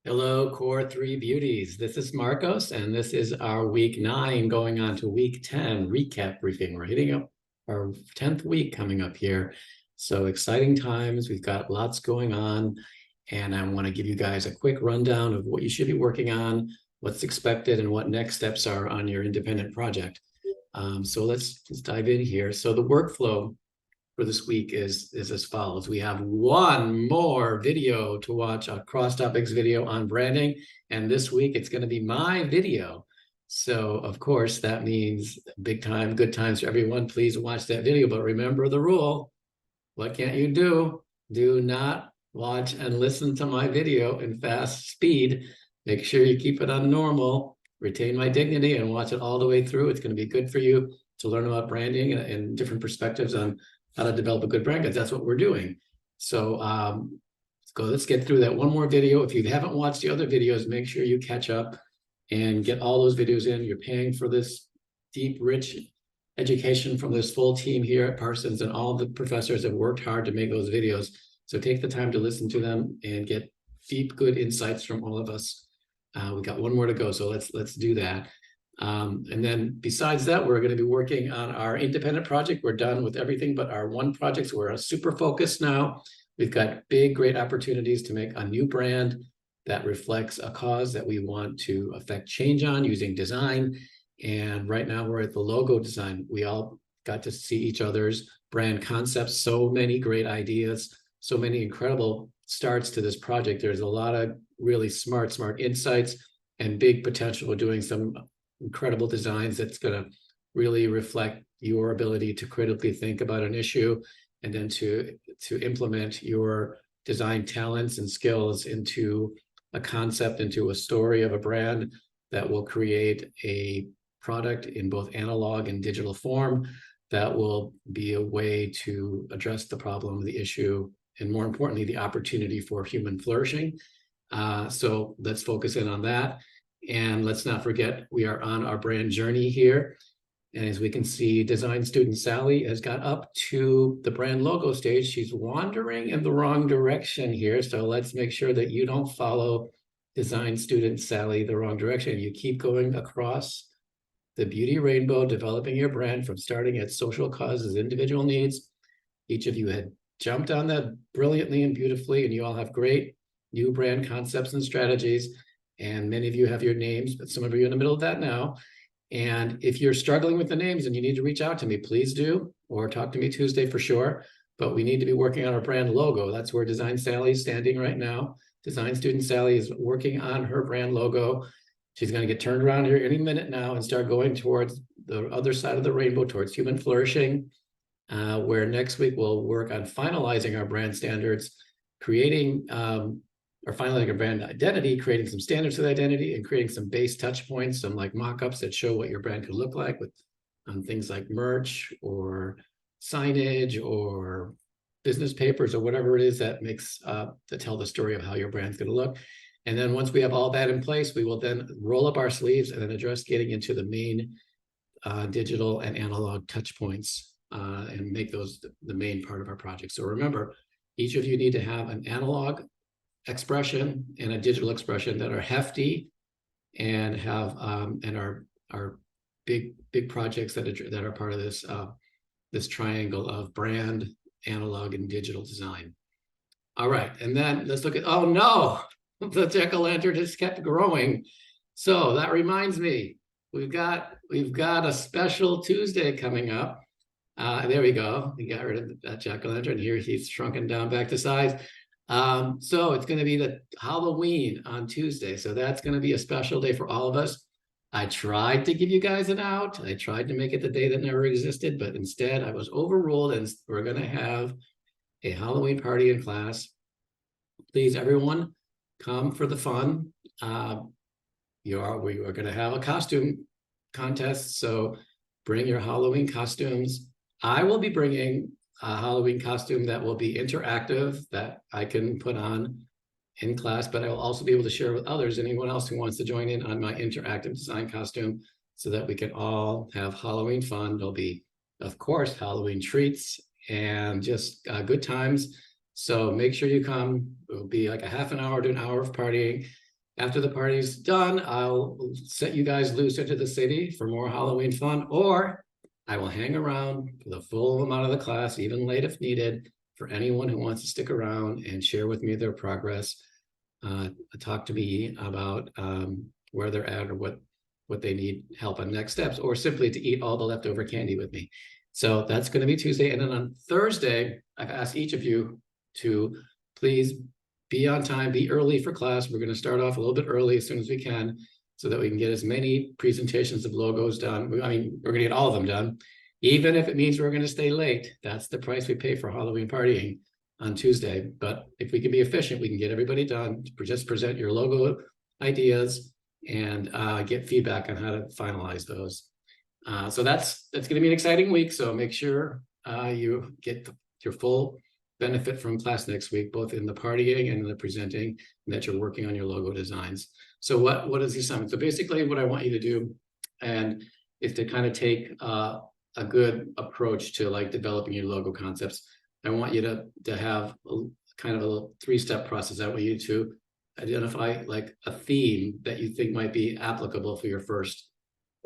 Hello, Core 3 Beauties. This is Marcos, and this is our week 9 going on to week 10 recap briefing. We're hitting up our 10th week coming up here. So exciting times. We've got lots going on, and I want to give you guys a quick rundown of what you should be working on, what's expected, and what next steps are on your independent project. So let's dive in here. So the workflow for this week is as follows. We have one more video to watch, a cross topics video on branding. And this week it's going to be my video. So of course that means big time, good times for everyone. Please watch that video, but remember the rule. What can't you do? Do not watch and listen to my video in fast speed. Make sure you keep it on normal, retain my dignity, and watch it all the way through. It's going to be good for you to learn about branding and different perspectives on how to develop a good brand, because that's what we're doing. So let's get through that one more video. If you haven't watched the other videos, make sure you catch up and get all those videos in. You're paying for this deep, rich education from this full team here at Parsons, and all the professors have worked hard to make those videos. So take the time to listen to them and get deep, good insights from all of us. We got one more to go, so let's do that. And then besides that, we're going to be working on our independent project. We're done with everything but our one project. So we're super focused now. We've got big, great opportunities to make a new brand that reflects a cause that we want to affect change on using design. And right now we're at the logo design. We all got to see each other's brand concepts. So many great ideas, so many incredible starts to this project. There's a lot of really smart insights and big potential for doing some incredible designs that's going to really reflect your ability to critically think about an issue, and then to implement your design talents and skills into a concept, into a story of a brand that will create a product in both analog and digital form that will be a way to address the problem, the issue, and more importantly, the opportunity for human flourishing. So let's focus in on that. And let's not forget, we are on our brand journey here. And as we can see, design student Sally has got up to the brand logo stage. She's wandering in the wrong direction here. So let's make sure that you don't follow design student Sally the wrong direction. You keep going across the beauty rainbow, developing your brand from starting at social causes, individual needs. Each of you had jumped on that brilliantly and beautifully, and you all have great new brand concepts and strategies. And many of you have your names, but some of you are in the middle of that now. And if you're struggling with the names and you need to reach out to me, please do, or talk to me Tuesday for sure. But we need to be working on our brand logo. That's where Design Sally is standing right now. Design student Sally is working on her brand logo. She's going to get turned around here any minute now and start going towards the other side of the rainbow, towards human flourishing, where next week we'll work on finalizing our brand standards, creating or finalizing a brand identity, creating some standards for the identity, and creating some base touch points, some like mock-ups that show what your brand could look like with things like merch or signage or business papers or whatever it is that makes to tell the story of how your brand's going to look. And then once we have all that in place, we will then roll up our sleeves and then address getting into the main digital and analog touch points and make those the main part of our project. So remember, each of you need to have an analog expression and a digital expression that are hefty and have and are big projects that are part of this this triangle of brand, analog, and digital design. All right, and then let's look at, oh no, the jack-o'-lantern just kept growing. So that reminds me, we've got a special Tuesday coming up. There we go. We got rid of that jack-o'-lantern. Here he's shrunken down back to size. So it's going to be the Halloween on Tuesday. So that's going to be a special day for all of us. I tried to give you guys an out. I tried to make it the day that never existed, but instead I was overruled, and we're going to have a Halloween party in class. Please, everyone, come for the fun. We are going to have a costume contest. So bring your Halloween costumes. I will be bringing a Halloween costume that will be interactive that I can put on in class, but I will also be able to share with others, anyone else who wants to join in on my interactive design costume, so that we can all have Halloween fun. There'll be, of course, Halloween treats and just good times. So make sure you come. It'll be like a half an hour to an hour of partying. After the party's done, I'll set you guys loose into the city for more Halloween fun, or I will hang around for the full amount of the class, even late if needed, for anyone who wants to stick around and share with me their progress. Talk to me about where they're at or what they need help on next steps, or simply to eat all the leftover candy with me. So that's going to be Tuesday. And then on Thursday, I've asked each of you to please be on time, be early for class. We're going to start off a little bit early as soon as we can, so that we can get as many presentations of logos done. I mean, we're going to get all of them done, even if it means we're going to stay late. That's the price we pay for Halloween partying on Tuesday. But if we can be efficient, we can get everybody done. Just present your logo ideas and get feedback on how to finalize those. So that's going to be an exciting week. So make sure you get your full benefit from class next week, both in the partying and in the presenting, and that you're working on your logo designs. So what is the assignment? So basically what I want you to do, and is to kind of take a good approach to like developing your logo concepts. I want you to have kind of a 3-step process. I want you to identify like a theme that you think might be applicable for your first,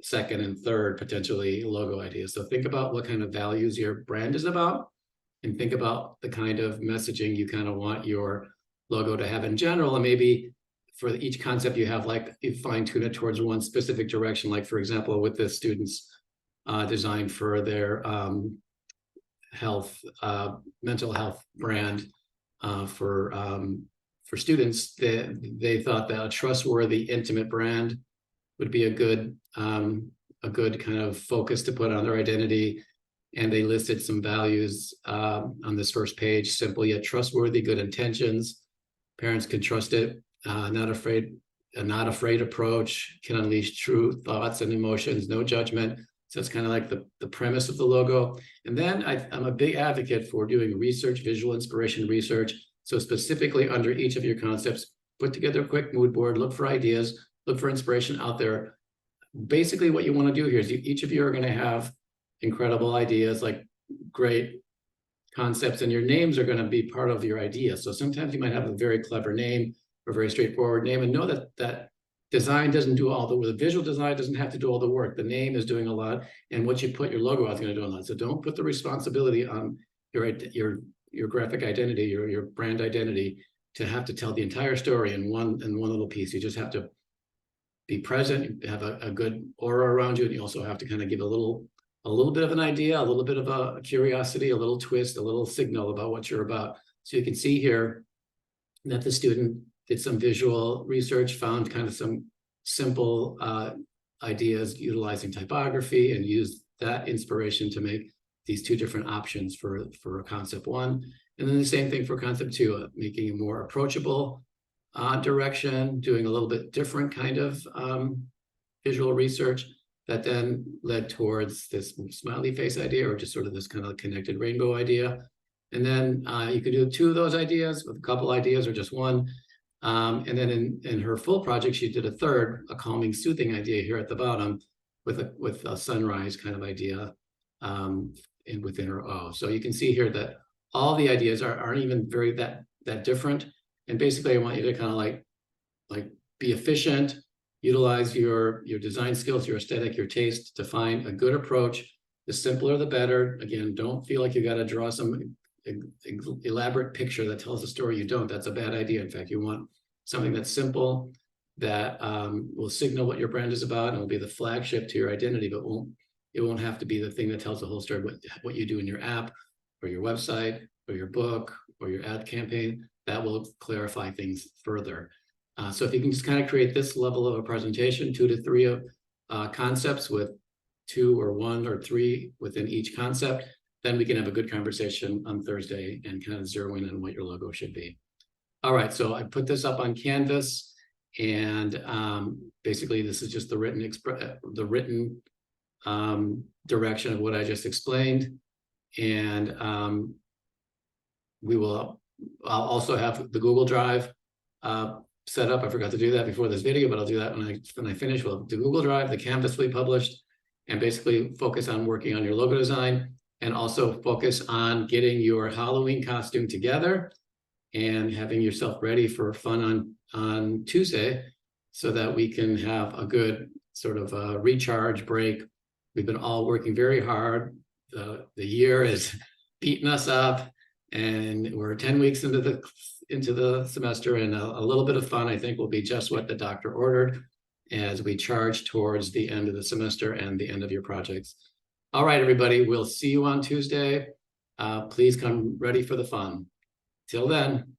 second, and third potentially logo ideas. So think about what kind of values your brand is about, and think about the kind of messaging you kind of want your logo to have in general. And maybe for each concept you have, like you fine tune it towards one specific direction. Like for example, with the students design for their mental health brand for students, they thought that a trustworthy, intimate brand would be a good kind of focus to put on their identity. And they listed some values on this first page: simple yet trustworthy, good intentions, parents can trust it, not afraid approach, can unleash true thoughts and emotions, no judgment. So it's kind of like the premise of the logo. And then I'm a big advocate for doing research, visual inspiration research. So specifically under each of your concepts, put together a quick mood board, look for ideas, look for inspiration out there. Basically what you want to do here is each of you are going to have incredible ideas, like great concepts, and your names are going to be part of your idea. So sometimes you might have a very clever name or very straightforward name, and know that design doesn't do all the visual design doesn't have to do all the work. The name is doing a lot, and what you put your logo out is going to do a lot. So don't put the responsibility on your graphic identity, your brand identity, to have to tell the entire story in one little piece. You just have to be present, have a good aura around you, and you also have to kind of give a little bit of an idea, a little bit of a curiosity, a little twist, a little signal about what you're about. So you can see here that the student did some visual research, found kind of some simple ideas utilizing typography, and used that inspiration to make these 2 different options for concept 1. And then the same thing for concept 2, making a more approachable direction, doing a little bit different kind of visual research that then led towards this smiley face idea, or just sort of this kind of connected rainbow idea. And then you could do 2 of those ideas with a couple ideas, or just 1. And then in her full project, she did a third, a calming, soothing idea here at the bottom, with a sunrise kind of idea and within her O. So you can see here that all the ideas aren't even very that different. And basically, I want you to kind of like be efficient, utilize your design skills, your aesthetic, your taste to find a good approach. The simpler, the better. Again, don't feel like you got to draw some elaborate picture that tells a story. You don't. That's a bad idea. In fact, you want something that's simple, that will signal what your brand is about, and will be the flagship to your identity, but it won't have to be the thing that tells the whole story. What you do in your app, or your website, or your book, or your ad campaign, that will clarify things further. So if you can just kind of create this level of a presentation, 2 to 3 of concepts with 2 or 1 or 3 within each concept, then we can have a good conversation on Thursday and kind of zero in on what your logo should be. All right, so I put this up on Canvas, and basically this is just the written direction of what I just explained. And I'll also have the Google Drive set up. I forgot to do that before this video, but I'll do that when I finish. We'll do Google Drive, the Canvas we published, and basically focus on working on your logo design, and also focus on getting your Halloween costume together and having yourself ready for fun on Tuesday, so that we can have a good sort of recharge break. We've been all working very hard. The year is beating us up, and we're 10 weeks into the semester, and a little bit of fun, I think, will be just what the doctor ordered as we charge towards the end of the semester and the end of your projects. All right, everybody, we'll see you on Tuesday. Please come ready for the fun. Till then.